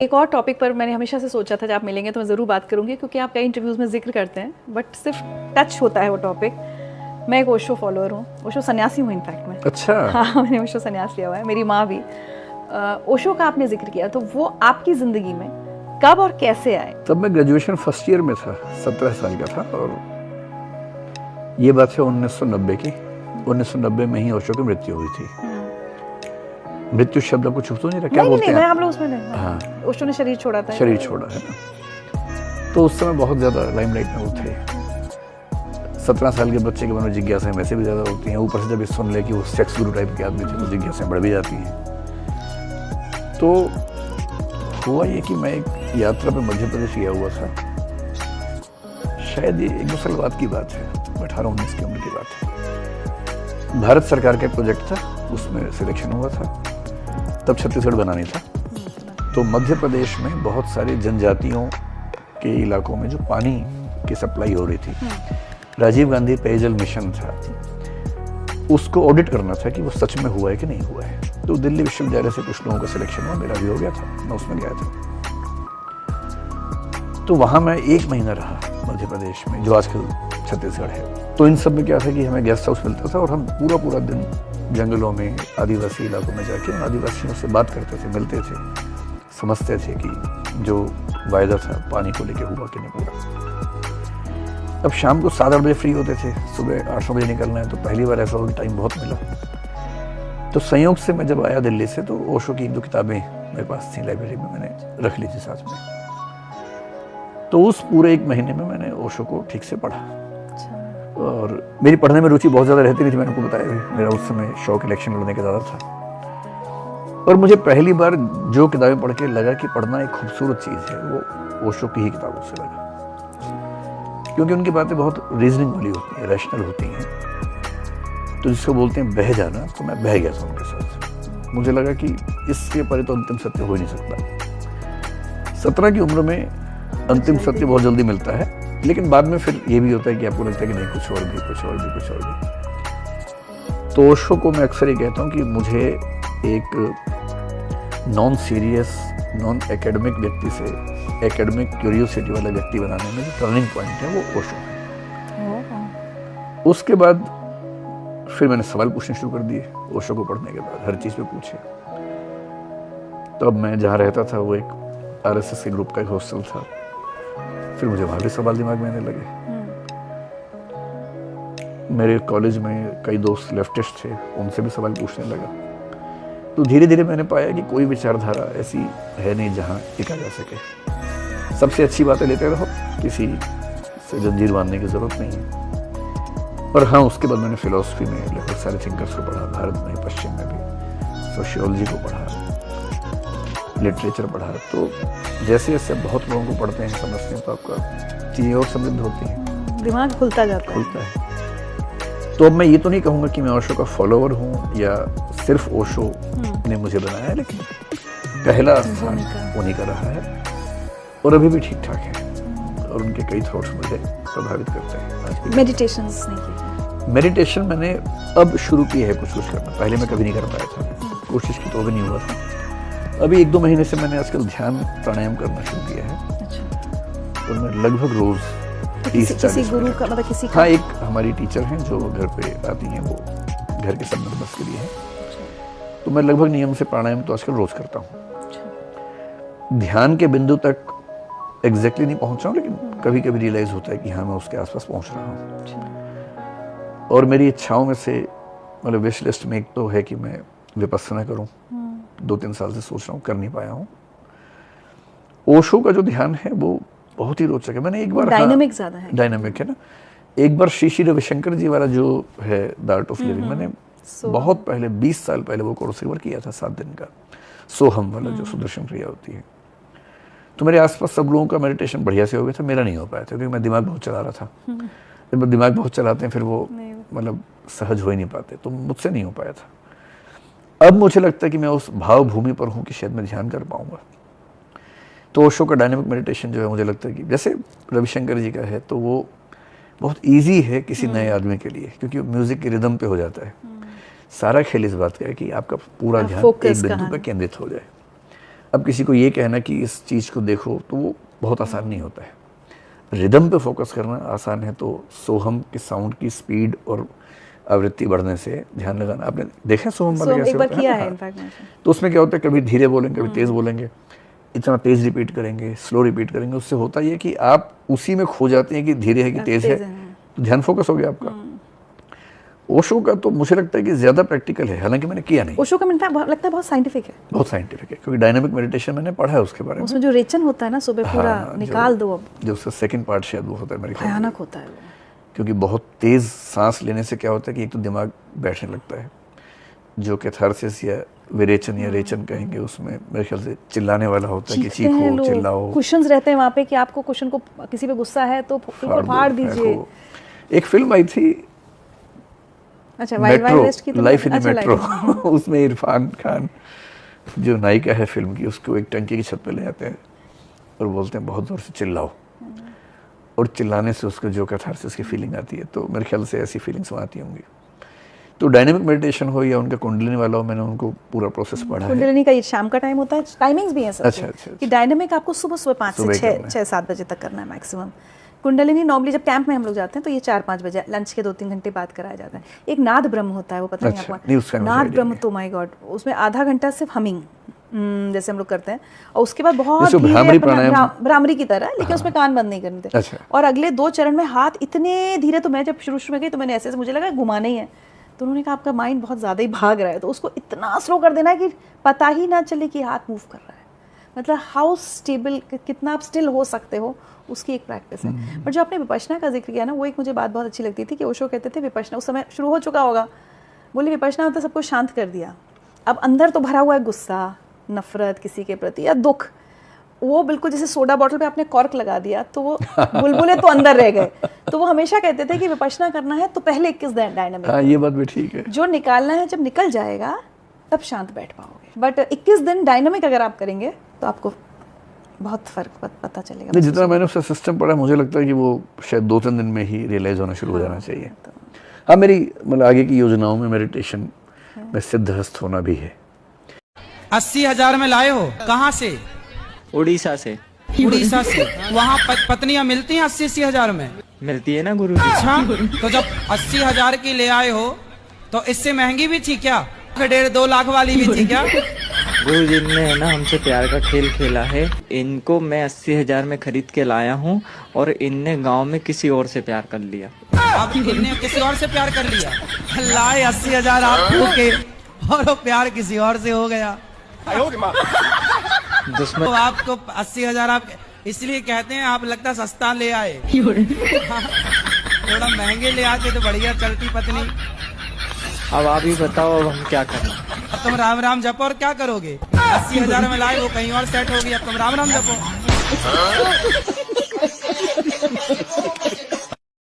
एक और टॉपिक पर मैंने हमेशा से सोचा था जब आप मिलेंगे तो मैं ज़रूर बात करूंगी, क्योंकि आप कई इंटरव्यूज़ में जिक्र करते हैं बट सिर्फ टच होता है वो टॉपिक। मैं एक ओशो फॉलोअर हूँ, ओशो सन्यासी हूँ इनफैक्ट मैं। अच्छा। हाँ, मैंने ओशो सन्यास लिया हुआ है, मेरी माँ भी। ओशो का आपने जिक्र किया, तो वो आपकी ज़िंदगी में कब और कैसे आए? तब मैं ग्रेजुएशन फर्स्ट ईयर में था, 17 साल का था, और ये बात है 1990 की। 1990 में ही ओशो की मृत्यु हुई थी। मृत्यु शब्द आपको छुप तो नहीं रहा? क्या बोलते हैं? नहीं, हम लोग उसमें नहीं। हाँ, ओशो ने शरीर छोड़ा था। शरीर छोड़ा है ना। तो उस समय बहुत ज़्यादा लाइमलाइट में वो थे। 17 साल के बच्चे के मन में जिज्ञासाएं वैसे भी ज़्यादा होती हैं, ऊपर से जब ये सुन ले कि वो सेक्स गुरु टाइप के आदमी थे तो जिज्ञासाएं बढ़ भी जाती हैं। तो हुआ ये कि मैं एक यात्रा पे मध्य प्रदेश गया हुआ था। शायद ये 1-2 साल बाद की बात है, 18-19 की उम्र की बात है। भारत सरकार का एक प्रोजेक्ट था, उसमें सिलेक्शन हुआ था। तब छत्तीसगढ़ बनानी था। तो मध्य प्रदेश में बहुत सारे जनजातियों के इलाकों में जो पानी की सप्लाई हो रही थी, राजीव गांधी पेयजल मिशन था, उसको ऑडिट करना था कि वो सच में हुआ है कि नहीं हुआ है। तो दिल्ली विश्वविद्यालय से कुछ लोगों का सिलेक्शन हुआ, मेरा भी हो गया था, मैं उसमें गया था। तो वहाँ मैं 1 महीना रहा मध्य प्रदेश में, जो आजकल छत्तीसगढ़ है। तो इन सब में क्या था कि हमें गेस्ट हाउस मिलता था और हम पूरा दिन जंगलों में, आदिवासी इलाकों में जाके उन आदिवासियों से बात करते थे, मिलते थे, समझते थे कि जो वायदा था पानी को लेके हुआ कि नहीं पूरा। अब शाम को 7-8 बजे फ्री होते थे, सुबह 8-9 बजे निकलना है, तो पहली बार ऐसा हुआ, टाइम बहुत मिला। तो संयोग से मैं जब आया दिल्ली से, तो ओशो की 1-2 किताबें मेरे पास थी, लाइब्रेरी में मैंने रख ली थी साथ में। तो उस पूरे 1 महीने में मैंने ओशो को ठीक से पढ़ा। और मेरी पढ़ने में रुचि बहुत ज़्यादा रहती नहीं थी, मैंने आपको बताया भी, मेरा उस समय शौक इलेक्शन लड़ने का ज़्यादा था। और मुझे पहली बार जो किताबें पढ़ के लगा कि पढ़ना एक खूबसूरत चीज़ है, वो ओशो की ही किताबों से लगा, क्योंकि उनकी बातें बहुत रीजनिंग वाली होती हैं, रैशनल होती हैं। तो जिसको बोलते हैं बह जाना, तो मैं बह गया था उनके साथ। मुझे लगा कि इससे परे तो अंतिम सत्य हो ही नहीं सकता। 17 की उम्र में अंतिम सत्य बहुत जल्दी मिलता है, लेकिन बाद में फिर ये भी होता है कि आपको लगता है कि नहीं, कुछ और भी। तो ओशो को मैं अक्सर ये कहता हूँ कि मुझे एक नॉन सीरियस, नॉन एकेडमिक व्यक्ति से एकेडमिक क्यूरियोसिटी वाला व्यक्ति बनाने में जो टर्निंग पॉइंट है वो ओशो है। उसके बाद फिर मैंने सवाल पूछने शुरू कर दिए ओशो को पढ़ने के बाद, हर चीज़ पे पूछे। तो अब मैं जहाँ रहता था वो एक आरएसएस के ग्रुप का एक हॉस्टल था, फिर मुझे वहाँ भी सवाल दिमाग में आने लगे। मेरे कॉलेज में कई दोस्त लेफ्टिस्ट थे, उनसे भी सवाल पूछने लगा। तो धीरे धीरे मैंने पाया कि कोई विचारधारा ऐसी है नहीं जहाँ टिका जा सके। सबसे अच्छी बातें लेते रहो, किसी से जंजीर बांधने की ज़रूरत नहीं है। और हाँ, उसके बाद मैंने फिलॉसफी में लगभग सारे थिंकर्स को पढ़ा, भारत में, पश्चिम में भी, सोशियोलॉजी को पढ़ा, लिटरेचर पढ़ा। तो जैसे जैसे बहुत लोगों को पढ़ते हैं, समझते हैं, तो आपका चीज़ें और समृद्ध होती हैं, दिमाग खुलता जाता है। तो अब मैं ये तो नहीं कहूँगा कि मैं ओशो का फॉलोअर हूँ या सिर्फ ओशो ने मुझे बनाया है, लेकिन पहला स्थान उन्हीं का रहा है और अभी भी ठीक ठाक है। और उनके कई थॉट्स मुझे प्रभावित करते हैं। आज की मेडिटेशंस नहीं किए? मेडिटेशन मैंने अब शुरू की है कुछ करना, पहले मैं कभी नहीं कर पाया था, कोशिश की तो भी नहीं हुआ था। अभी 1-2 महीने से मैंने आजकल ध्यान प्राणायाम करना शुरू किया है। अच्छा। और मैं लगभग रोज किसी गुरु का, मतलब किसी का? हाँ, एक हमारी टीचर हैं जो घर पे आती हैं, वो घर के सब मेंबर्स के लिए है। तो मैं लगभग नियम से प्राणायाम तो आजकल रोज करता हूँ। ध्यान के बिंदु तक एग्जैक्टली नहीं पहुंच रहा हूँ, लेकिन कभी कभी रियलाइज होता है कि हाँ, मैं उसके आसपास पहुंच रहा हूँ। और मेरी इच्छाओं में से, मतलब विश लिस्ट में एक तो है कि मैं विपस्सना करूँ। 2-3 साल से सोच रहा हूँ, कर नहीं पाया हूँ। ओशो का जो ध्यान है वो बहुत ही रोचक है। मैंने एक बार, डायनामिक ज़्यादा है, डायनामिक है ना। एक बार श्री रविशंकर जी वाला जो है द आर्ट ऑफ लिविंग, मैंने बहुत पहले 20 साल पहले वो कोर्स एक बार किया था, 7 दिन का, सोहम वाला जो सुदर्शन क्रिया होती है। तो मेरे आसपास सब लोगों का मेडिटेशन बढ़िया से हो गया था, मेरा नहीं हो पाया था, क्योंकि मैं दिमाग बहुत चला रहा था। जब दिमाग बहुत चलाते हैं फिर वो मतलब सहज हो ही नहीं पाते, तो मुझसे नहीं हो पाया था। अब मुझे लगता है कि मैं उस भाव भूमि पर हूँ कि शायद मैं ध्यान कर पाऊंगा। तो ओशो का डायनामिक मेडिटेशन जो है, मुझे लगता है कि जैसे रविशंकर जी का है, तो वो बहुत इजी है किसी नए आदमी के लिए, क्योंकि म्यूजिक के रिदम पे हो जाता है। सारा खेल इस बात का है कि आपका पूरा ध्यान एक बिंदु पर केंद्रित हो जाए। अब किसी को ये कहना कि इस चीज़ को देखो तो वो बहुत आसान नहीं होता है। रिदम पे फोकस करना आसान है, तो सोहम के साउंड की स्पीड और आवृत्ति बढ़ने से ध्यान लगाना। आपने देखा सोहम वाला कैसे एक बार होता है किया ना? है हाँ। इनफैक्ट मैंने। तो उसमें क्या होता है, कभी धीरे बोलेंगे, कभी तेज़ बोलेंगे, इतना तेज़ रिपीट करेंगे, स्लो रिपीट करेंगे, उससे होता ये कि आप उसी में खो जाते हैं कि धीरे है कि तेज़ है, तो ध्यान फोकस हो गया आपका। ओशो का तो मुझे लगता है कि ज़्यादा प्रैक्टिकल है, हालांकि मैंने किया नहीं। ओशो का मुझे लगता है बहुत साइंटिफिक है, बहुत साइंटिफिक है, क्योंकि डायनामिक मेडिटेशन मैंने पढ़ा है उसके बारे में। उसमें जो रेचन होता है ना सुबह पूरा हाँ, निकाल दो, अब जो उसका सेकंड पार्ट शायद वो होता है मेरे ख्याल से। भयानक होता है वो। क्योंकि बहुत तेज़ सांस लेने से क्या होता है कि एक तो दिमाग बैठने लगता है, जो कैथारसिस या विरेचन या रेचन कहेंगे, उसमें मेरे ख्याल से चिल्लाने वाला होता है कि चीखो चिल्लाओ। कुशन्स रहते हैं वहाँ पे कि आपको कुशन को किसी पे गुस्सा है तो फाड़ दीजिए। एक फिल्म आई थी, अच्छा, वाइल्ड वेस्ट की, लाइफ इन मेट्रो, उसमें इरफान खान जो नायिका है फिल्म की, उसको एक टंकी की छत पे ले जाते हैं और बोलते हैं बहुत जोर से चिल्लाओ, और चिल्लाने से उसको जो कैथारसिस की फीलिंग आती है। तो मेरे ख्याल से ऐसी फीलिंग्स वहाँ आती होंगी। तो डायनामिक मेडिटेशन हो या उनका कुंडलिनी वाला हो, मैंने उनको पूरा प्रोसेस पढ़ा है। कुंडलिनी का ये शाम का टाइम होता है, टाइमिंग्स भी हैं सब। अच्छा, कि डायनामिक आपको सुबह 5 से 6-7 बजे तक करना है मैक्सिमम। कुंडलिनी नॉर्मली जब कैंप में हम लोग जाते हैं तो ये 4-5 बजे, लंच के 2-3 घंटे बाद कराया जाता है। एक नाद ब्रह्म होता है, वो पता नहीं आपको? नाद ब्रह्म तो माय गॉड, उसमें आधा घंटा सिर्फ हमिंग जैसे हम लोग करते हैं, और उसके बाद बहुत भ्रामरी की तरह, लेकिन उसमें कान बंद नहीं करने थे। और अगले 2 चरण में हाथ इतने धीरे, तो मैं जब शुरू में गई तो मैंने ऐसे मुझे लगा घुमाना ही है, तो उन्होंने कहा आपका माइंड बहुत ज़्यादा ही भाग रहा है, तो उसको इतना स्लो कर देना है कि पता ही ना चले कि हाथ मूव कर रहा है। मतलब हाउ स्टेबल, कितना आप स्टिल हो सकते हो, उसकी एक प्रैक्टिस है। पर जो आपने विपश्यना का जिक्र किया ना, वो एक मुझे बात बहुत अच्छी लगती थी कि ओशो कहते थे विपश्यना उस समय शुरू हो चुका होगा, बोले विपश्यना होता सबको शांत कर दिया, अब अंदर तो भरा हुआ है गुस्सा, नफरत किसी के प्रति या दुख, वो बिल्कुल जैसे सोडा बॉटल पे आपने कॉर्क लगा दिया तो वो बुलबुले तो अंदर रह गए। तो वो हमेशा कहते थे कि विपश्यना करना है तो पहले 21 दिन डायनामिक। हाँ, ये बात भी ठीक है। जो निकालना है जब निकल जाएगा तब शांत बैठ पाओगे, बट 21 दिन डायनामिक अगर आप करेंगे तो आपको बहुत फर्क पता चलेगा। नहीं, जितना मैंने उसका सिस्टम पढ़ा, मुझे लगता है कि वो शायद 2-3 दिन में ही रियलाइज होना शुरू हो जाना चाहिए। हाँ, मेरी मतलब आगे की योजनाओं में मेडिटेशन में सिद्धहस्त होना भी है। 80,000 में लाए हो? कहाँ से? उड़ीसा से। उड़ीसा से? वहाँ पत्नियां मिलती हैं 80-80 हजार में? मिलती है ना गुरुजी। अच्छा, तो जब 80,000 की ले आए हो तो इससे महंगी भी थी क्या? 1.5-2 लाख वाली भी थी क्या? गुरुजी ने है ना हमसे प्यार का खेल खेला है। इनको मैं 80,000 में खरीद के लाया हूँ और इनने गांव में किसी और से प्यार कर लिया। अब इनने किसी और से प्यार कर लिया? लाए 80,000 आपको के और वो प्यार किसी और से हो गया। दुश्मन तो आपको 80,000 आप इसलिए कहते हैं, आप लगता सस्ता ले आए, थोड़ा महंगे ले आते तो बढ़िया चलती पत्नी। अब आप ही बताओ, अब हम क्या करें? अब तुम राम राम जपो और क्या करोगे? 80,000 में लाए, वो कहीं और सेट होगी, अब तुम राम राम जपो।